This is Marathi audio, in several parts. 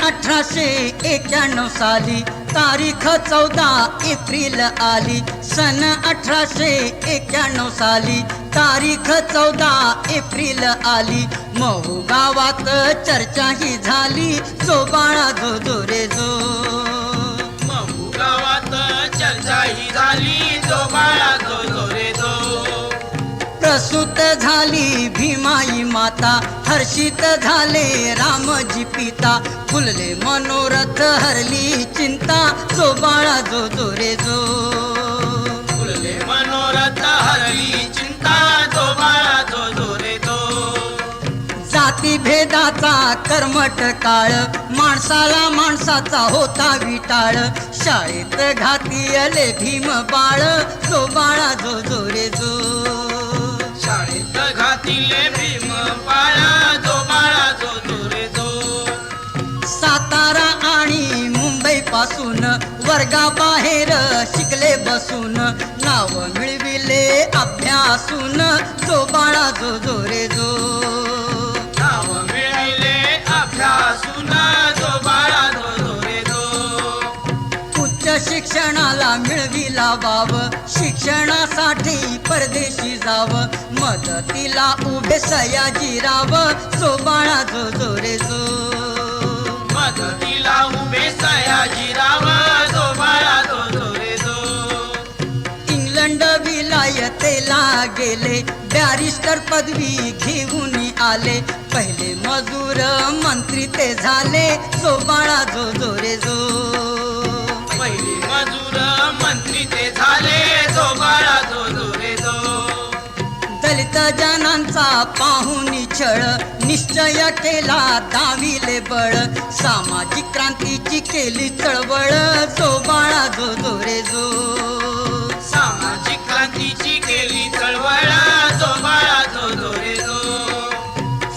1891 साली तारीख 14 एप्रिल आली. सन 1891 साली तारीख 14 एप्रिल आली. महू गावात चर्चा ही झाली, जो बाळा जो जो रे जो. महू गावात चर्चा ही झाली, जो बाळा जो जो रे जो. प्रसूत झाली भीमाई माता, हर्षित झाले रामजी पिता. फुलले मनोरथ हरली चिंता, जो बाळा जो जो रे जो. फुलले मनोरथ हरली चिंता, जो बाळा जो जो रे जो. जाती भेदाचा कर्मट काळ, माणसाला माणसाचा होता विटाळ. शाळेत घाती आले भीम बाळ, जो बाळा जो जो रे जो. शाळेत घातिले भीम बाळा, जो बाळा जो जो रे जो. सातारा आणि मुंबई पासून वर्गाबाहेर शिकले बसून. नाव मिळविले अभ्यासून, जो बाळा जो जो रे जो. नाव मिळविले अभ्यासून, जो बाळा जो जो रे जो. उच्च शिक्षणाला मिळविला वाव, शिक्षणासाठी परदेशी जाव. मदतीला उभे सयाजीराव, जो बाळा जो जो रे जो. मदतीला उभे सयाजीराव, जो बाळा जो जो रे जो. इंग्लंड विलायतेला गेले, बॅरिस्टर पदवी घेऊन आले. पहिले मजूर मंत्री ते झाले, जो बाळा जो जो रे जो. पहिले मजूर मंत्री ते झाले, जो बाळा जो जो रे जो. दलित जनांचा पाहुनी छळ, निश्चय केला दाविले बळ. सामाजिक क्रांतीची केली चळवळ, जो बाळा जो जो रे जो. सामाजिक क्रांतीची केली चळवळ, जो बाळा जो जो रे जो.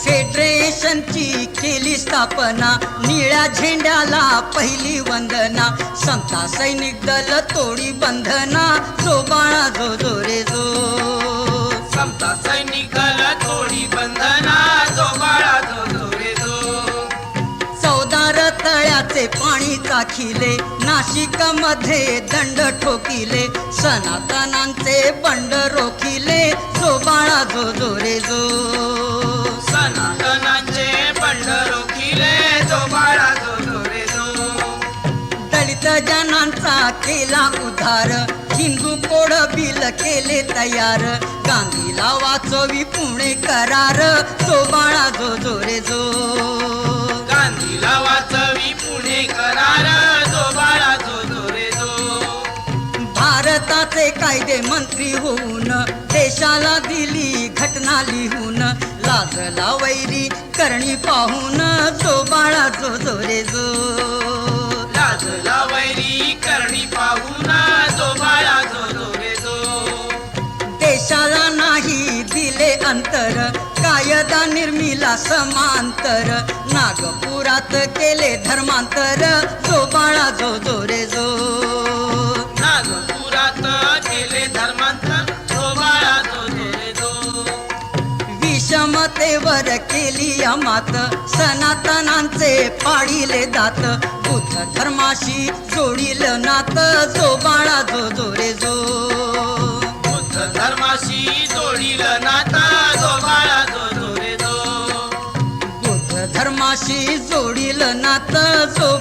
फेडरेशनची केली स्थापना, निळ्या झेंड्याला पहिली वंदना. समता सैनिक दल तोडी बंधना, जो बाळा जो जो रे जो. समता सैनिक दल तोडी बंधना, जो बाळा जो जो रे जो. 14 तळ्याचे पाणी चाखिले, नाशिक मध्ये दंड ठोकिले. सनातनांचे बंड रोखिले, जो बाळा जो जो रे जो. सनातनांचे बंड रोखिले, जो बाळा जो जो रे जो. दलित जनांचा केला उद्धार, हिंदू कोड बिल केले तयार. गांधीला वाचवी पुणे करार, जो बाळा जो जो रे जो. गांधीला वाचवी पुणे करार, जो बाळा जो जो रे जो. भारताचे कायदे मंत्री होऊन, देशाला दिली घटना लिहून. लाजला वैरी करणी पाहून, जो बाळा जो जो रे जो. लाजला वैरी करणी पाहून, जो बाळा जो जो रे जो. देशाला नाही दिले अंतर, कायदा निर्मिला समांतर. नागपुरात केले धर्मांतर, जो बाळा जो जो रे जो. नागपुरात केले धर्मांतर, जो बाळा जो जो रे जो. विषमतेवर केली अमात, सनातनांचे पाडिले दात. बुद्ध धर्माशी जोडील नात, जो बाळा जो जो रे जो. बुद्ध धर्माशी जोडील नाता, जो बाळा जो जो रे जो. बुद्ध धर्माशी जोडील नात, जो